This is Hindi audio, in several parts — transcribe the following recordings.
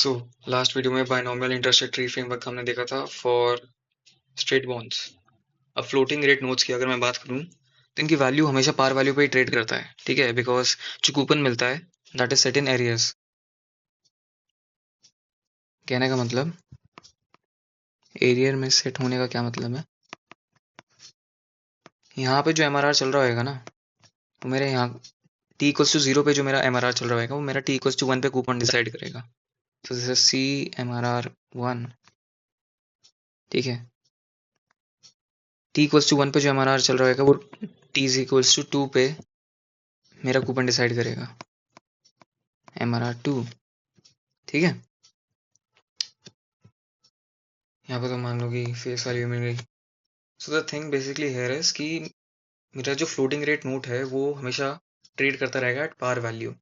सो लास्ट वीडियो में binomial interest rate tree framework हमने देखा था फॉर स्ट्रेट बॉन्ड्स। अब फ्लोटिंग रेट नोट्स की अगर मैं बात करूं तो इनकी वैल्यू हमेशा पार वैल्यू पे ही ट्रेड करता है, ठीक है, बिकॉज जो कूपन मिलता है that is set in arrears. कहने का मतलब एरियर में सेट होने का क्या मतलब है, यहाँ पे जो एमआरआर चल रहा होगा ना वो मेरे यहाँ टी इक्वल्स टू 0 पे जो मेरा एमआरआर चल रहा होगा वो मेरा टी इक्वल्स टू 1 पे कूपन डिसाइड करेगा। So this is C MRR 1, ठीक है। टी इक्वल्स टू 1 पे जो एमआरआर चल रहा होगा वो टी इज इक्वल्स टू 2 पे मेरा कूपन डिसाइड करेगा, एमआरआर 2, ठीक है। यहाँ पे तो मान लो कि फेस वैल्यू मिल गई। So the thing basically here is कि मेरा जो फ्लोटिंग रेट नोट है वो हमेशा ट्रेड करता रहेगा एट पार वैल्यू।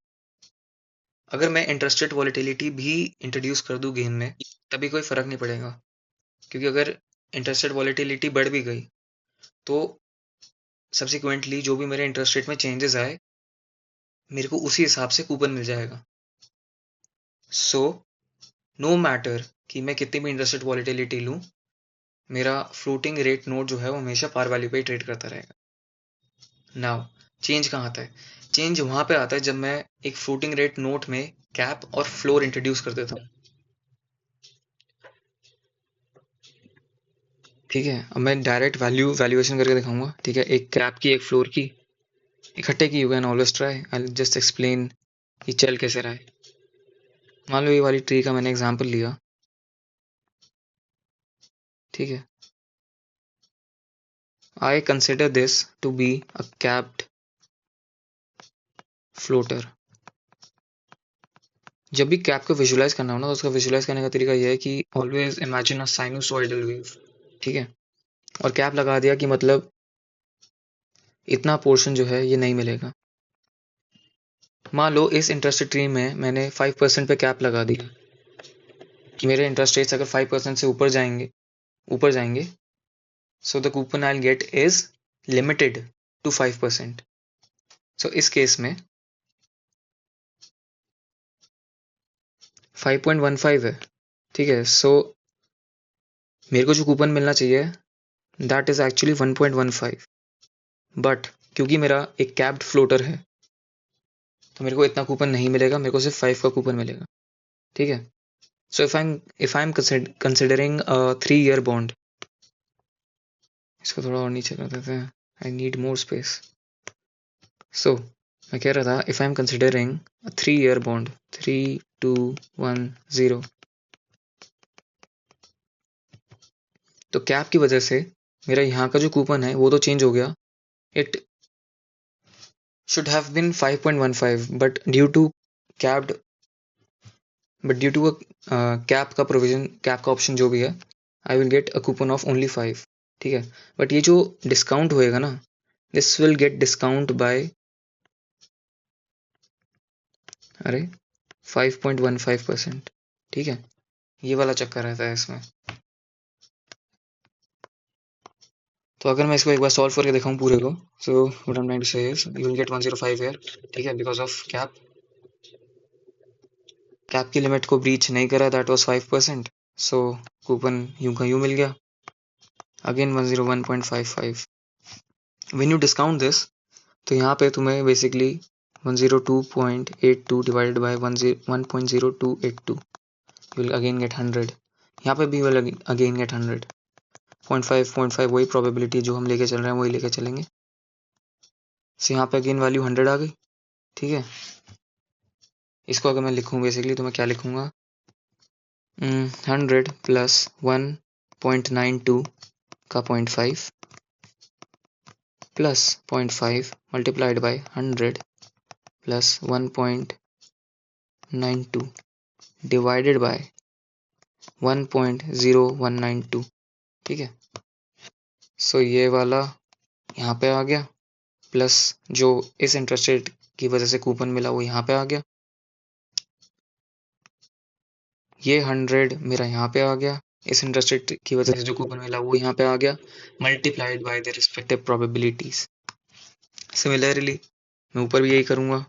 अगर मैं इंटरेस्ट रेट वॉलेटिलिटी भी इंट्रोड्यूस कर दूं गेम में तभी कोई फर्क नहीं पड़ेगा, क्योंकि अगर इंटरेस्ट रेट वॉलेटिलिटी बढ़ भी गई तो सब्सिक्वेंटली जो भी मेरे इंटरेस्ट रेट में चेंजेस आए मेरे को उसी हिसाब से कूपन मिल जाएगा। सो नो मैटर कि मैं कितनी भी इंटरेस्ट रेट वॉलेटिलिटी लूँ, मेरा फ्लोटिंग रेट नोट जो है वो हमेशा पार वैल्यू पे ही ट्रेड करता रहेगा। नाउ चेंज कहाँ आता है? चेंज वहां पे आता है जब मैं एक फ्लोटिंग रेट नोट में कैप और फ्लोर इंट्रोड्यूस कर देता हूँ, ठीक है। अब मैं डायरेक्ट वैल्यूएशन करके दिखाऊंगा, ठीक है। एक कैप की एक फ्लोर की इकट्ठे की, you can always try, I will just explain कि चल कैसे रहा है। मान लो ये वाली ट्री का मैंने एग्जांपल लिया, ठीक है। I consider this to be a capped floater. जब भी कैप को विजुलाइज करना हो ना तो उसका विजुलाइज करने का तरीका यह है कि always imagine a sinusoidal wave, ठीक है। और कैप लगा दिया कि मतलब इतना पोर्शन जो है ये नहीं मिलेगा। मान लो इस इंटरेस्ट ट्री में मैंने 5% पे कैप लगा दी कि मेरे इंटरेस्ट रेट्स अगर 5% से ऊपर जाएंगे so the coupon I get is limited to 5%। So इस केस में 5.15 है, ठीक है। सो मेरे को जो कूपन मिलना चाहिए दैट इज एक्चुअली 1.15, बट क्योंकि मेरा एक कैप्ड फ्लोटर है तो मेरे को इतना कूपन नहीं मिलेगा, मेरे को सिर्फ 5 का कूपन मिलेगा, ठीक है। So if I am considering a 3 year bond, इसको थोड़ा और नीचे कर देते हैं, आई नीड मोर स्पेस। सो मैं कह रहा था if I am considering 3 year bond, 3, 2, 1, 0, तो कैप की वजह से मेरा यहाँ का जो कूपन है वो तो चेंज हो गया, it should have been 5.15, but due to capped due to cap का प्रोविजन, कैप का ऑप्शन जो भी है, I will get a coupon of only 5, ठीक है। बट ये जो डिस्काउंट होएगा ना, this will get discount by 5.15%, ठीक है। ये वाला चक्कर रहता है इसमें। तो अगर मैं इसको एक बार सॉल्व करके दिखाऊं पूरे को, so what I am trying to say is you will get 105 here, ठीक है, बिकॉज ऑफ कैप की लिमिट को ब्रीच नहीं करा, दैट वाज 5%। सो कूपन यूं का यूं मिल गया, again 101.55। When you discount this तो यहाँ पे तुम्हें basically 102.82 divided by 1.0282, you will again get 100। यहाँ पे भी विल अगेन गेट 100। 0.5 वही प्रोबेबिलिटी जो हम लेके चल रहे हैं वही लेके चलेंगे। सो यहाँ पे अगेन वैल्यू 100 आ गई, ठीक है। इसको अगर मैं लिखूँ बेसिकली तो मैं क्या लिखूंगा, 100 प्लस 1.92 का 0.5 plus 0.5 multiplied by 100 plus 1.92 divided by 1.0192, ठीक है। सो ये वाला यहाँ पे आ गया, प्लस जो इस इंटरेस्ट रेट की वजह से कूपन मिला वो यहाँ पे आ गया, ये 100 मेरा यहाँ पे आ गया, इस इंटरेस्ट रेट की वजह से जो कूपन मिला वो यहाँ पे आ गया, multiplied by the respective probabilities. Similarly मैं ऊपर भी यही करूंगा।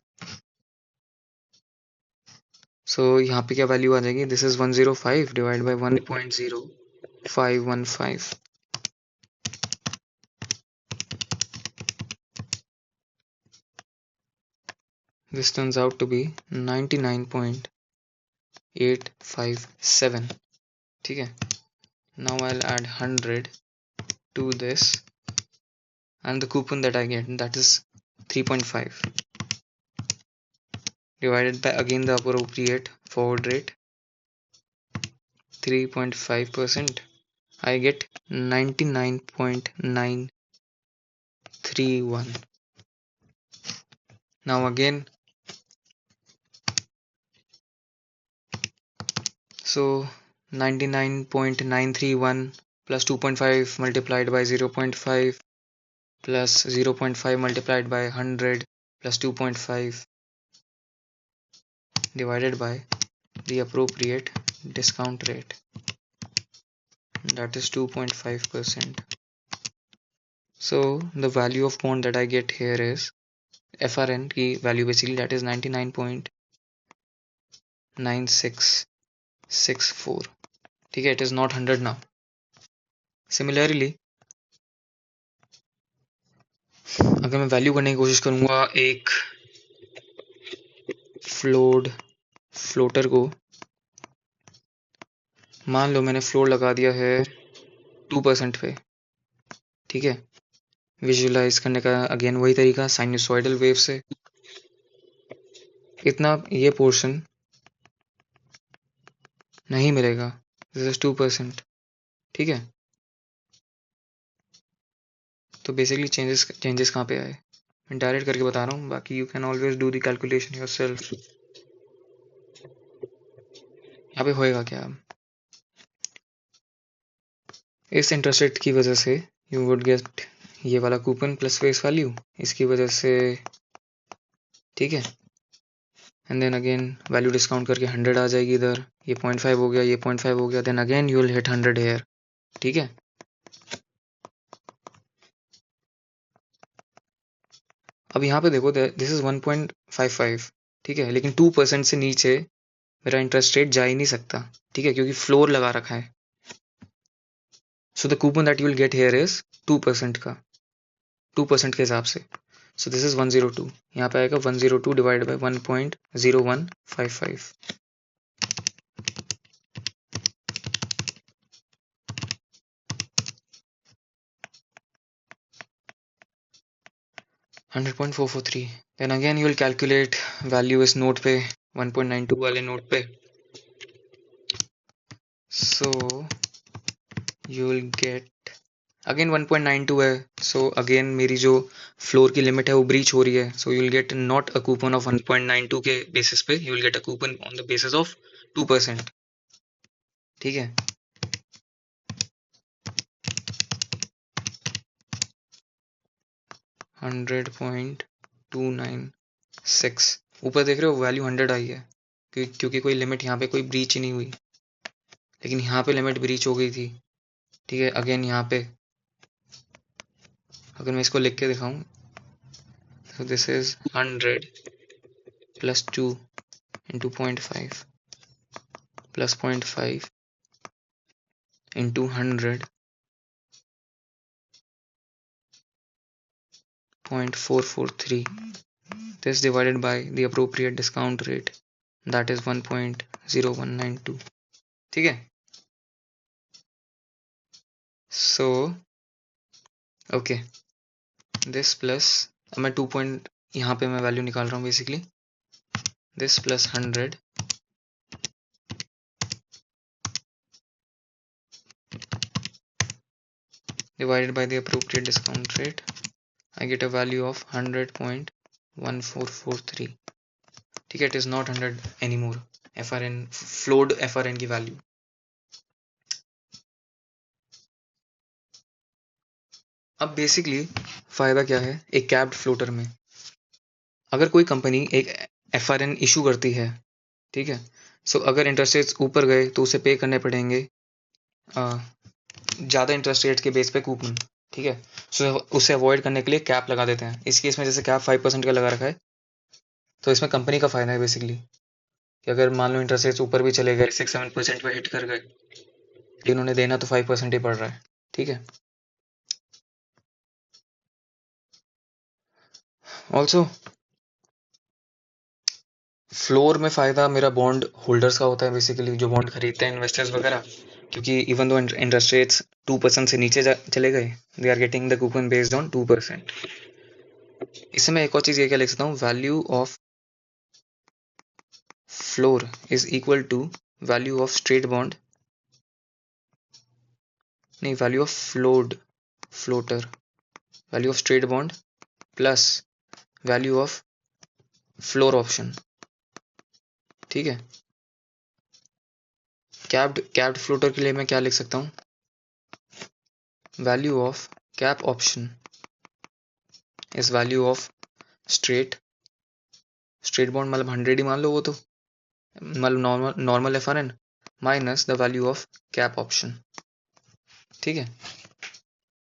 सो यहाँ पे क्या वैल्यू आ जाएगी, this is 105 divide by 1.0515. This turns out to be 99.857. ठीक है. Now I'll add 100 to this, and the coupon that I get, that is 3.5 divided by again the appropriate forward rate, 3.5%. I get 99.931. Now again, so 99.931 plus 2.5 multiplied by 0.5 plus 0.5 multiplied by 100 plus 2.5 divided by the appropriate discount rate, that is 2.5%. So the value of bond that I get here is FRN की value basically, that is 99.9664. ठीक है, it is not 100 now. Similarly, अगर मैं वैल्यू करने की कोशिश करूंगा एक फ्लोटर को, मान लो मैंने फ्लोर लगा दिया है 2% पे. ठीक है, विजुअलाइज करने का अगेन वही तरीका, साइनसॉइडल वेव से. इतना ये पोर्शन नहीं मिलेगा, दिस इज 2%. ठीक है, तो बेसिकली चेंजेस कहाँ पे आए, मैं डायरेक्ट करके बता रहा हूँ, बाकी you can always do the calculation yourself. यहाँ पे होएगा क्या, इस इंटरेस्ट रेट की वजह से यू वुड गेट ये वाला कूपन प्लस फेस वैल्यू, इसकी वजह से. ठीक है, and then again value discount करके 100 आ जाएगी इधर, ये 0.5 हो गया, ये 0.5 हो गया, then again you will hit 100 here. ठीक है, अब यहाँ पे देखो, दिस इज 1.55. ठीक है, लेकिन 2% से नीचे मेरा इंटरेस्ट रेट जा ही नहीं सकता. ठीक है, क्योंकि फ्लोर लगा रखा है. सो the coupon that you will get here is 2% का, 2% के हिसाब से. सो दिस इज 102. यहाँ पे आएगा 102 divide by 1.0155. 100.443. Then again you will calculate value is note पे 1.92 वाले नोट पे. So you will get again 1.92 है. सो अगेन मेरी जो फ्लोर की लिमिट है वो ब्रीच हो रही है. So you will get not a coupon of 1.92 के बेसिस पे, you will get a coupon on the basis of 2%. ठीक है, $100.296. ऊपर देख रहे हो वैल्यू 100 आई है, क्योंकि कोई लिमिट यहाँ पे कोई ब्रीच ही नहीं हुई, लेकिन यहाँ पे लिमिट ब्रीच हो गई थी. ठीक है, अगेन यहाँ पे अगर मैं इसको लिख के दिखाऊं, तो this is 100 plus 2 into 0.5 plus 0.5 into 100 0.443. this divided by the appropriate discount rate, that is 1.0192. ठीक है, so okay, this plus, अब मैं 2 पॉइंट यहाँ पे मैं वैल्यू निकाल रहा हूँ basically, this plus 100 divided by the appropriate discount rate, I get a value of 100.1443. ठीक है, it is not 100 anymore. FRN flowed FRN की वैल्यू. अब बेसिकली फायदा क्या है एक कैप्ड फ्लोटर में, अगर कोई कंपनी एक FRN इशू करती है. ठीक है, सो अगर इंटरेस्ट रेट्स ऊपर गए तो उसे पे करने पड़ेंगे ज़्यादा इंटरेस्ट रेट के बेस पे कूपन. ठीक है, सो उसे अवॉइड करने के लिए कैप लगा देते हैं. इस केस में जैसे कैप 5% का लगा रखा है, तो इसमें कंपनी का फायदा है बेसिकली. कि अगर मान लो इंटरेस्ट रेट्स ऊपर भी चले गए, 6-7% पे हिट कर गए, लेकिन उन्हें देना तो 5% ही पड़ रहा है, ठीक है। ऑल्सो फ्लोर में फ़ायदा मेरा बॉन्ड होल्डर्स का होता है, बेसिकली जो बॉन्ड खरीदते हैं इन्वेस्टर्स वगैरह, क्योंकि इवन दो इंटरेस्ट रेट्स 2% से नीचे चले गए, they are getting the coupon based on 2%। इससे मैं एक और चीज़ ये क्या लिख सकता हूँ, value of floor is equal to value of straight bond, नहीं value of floater, value of straight bond plus value of floor option, ठीक है। कैप्ड फ्लोटर के लिए मैं क्या लिख सकता हूँ, value of cap option is value of straight bond, मतलब 100 ही मान लो, वो तो मतलब normal FRN minus the value of cap option, ठीक है।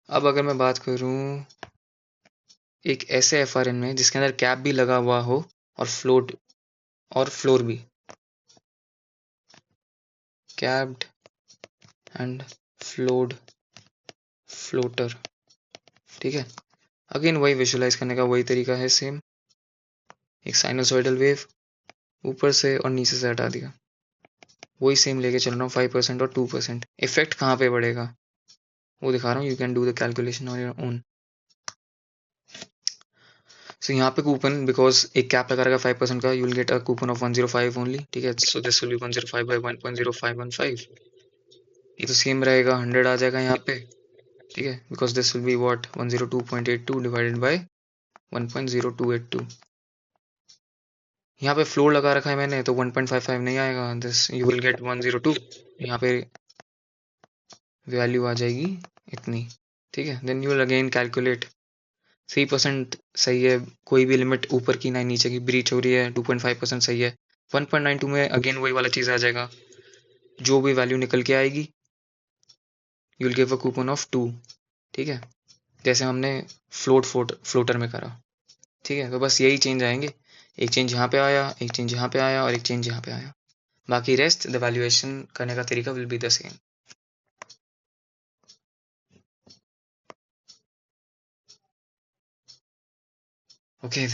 अब अगर मैं बात करूं एक ऐसे FRN में जिसके अंदर कैप भी लगा हुआ हो और फ्लोर भी, कैप्ड एंड फ्लोटर, ठीक है। अगेन वही विजुलाइज करने का वही तरीका है, सेम एक साइनोसॉइडल वेव ऊपर से और नीचे से हटा दिया, वही सेम लेके चल रहा हूँ, 5% और 2%। इफेक्ट कहाँ पे पड़ेगा वो दिखा रहा हूँ, you can do the calculation on your own. So यहाँ पे कूपन, बिकॉज एक कैप लगा रहेगा 5% का, you will get a coupon of 105 only, ठीक है। So this will be 105 by 1.0515, ये तो सेम रहेगा, 100 आ जाएगा यहाँ पे, ठीक है, because this will be what 102.82 divided by 1.0282। यहाँ पे फ्लोर लगा रखा है मैंने, तो 1.55 नहीं आएगा, दिस यू विल गेट 102, यहाँ पे वैल्यू आ जाएगी इतनी, ठीक है। Then you will again calculate, 3% सही है, कोई भी लिमिट ऊपर की ना नीचे की ब्रीच हो रही है, 2.5% सही है। 1.92 में अगेन वही वाला चीज़ आ जाएगा, जो भी वैल्यू निकल के आएगी you will give a coupon of 2, ठीक है, जैसे हमने फ्लोटर में करा, ठीक है। तो बस यही चेंज आएंगे, एक चेंज यहाँ पे आया, एक चेंज यहाँ पे आया और एक चेंज यहाँ पे आया, बाकी रेस्ट द वैल्यूएशन करने का तरीका will be the same. Okay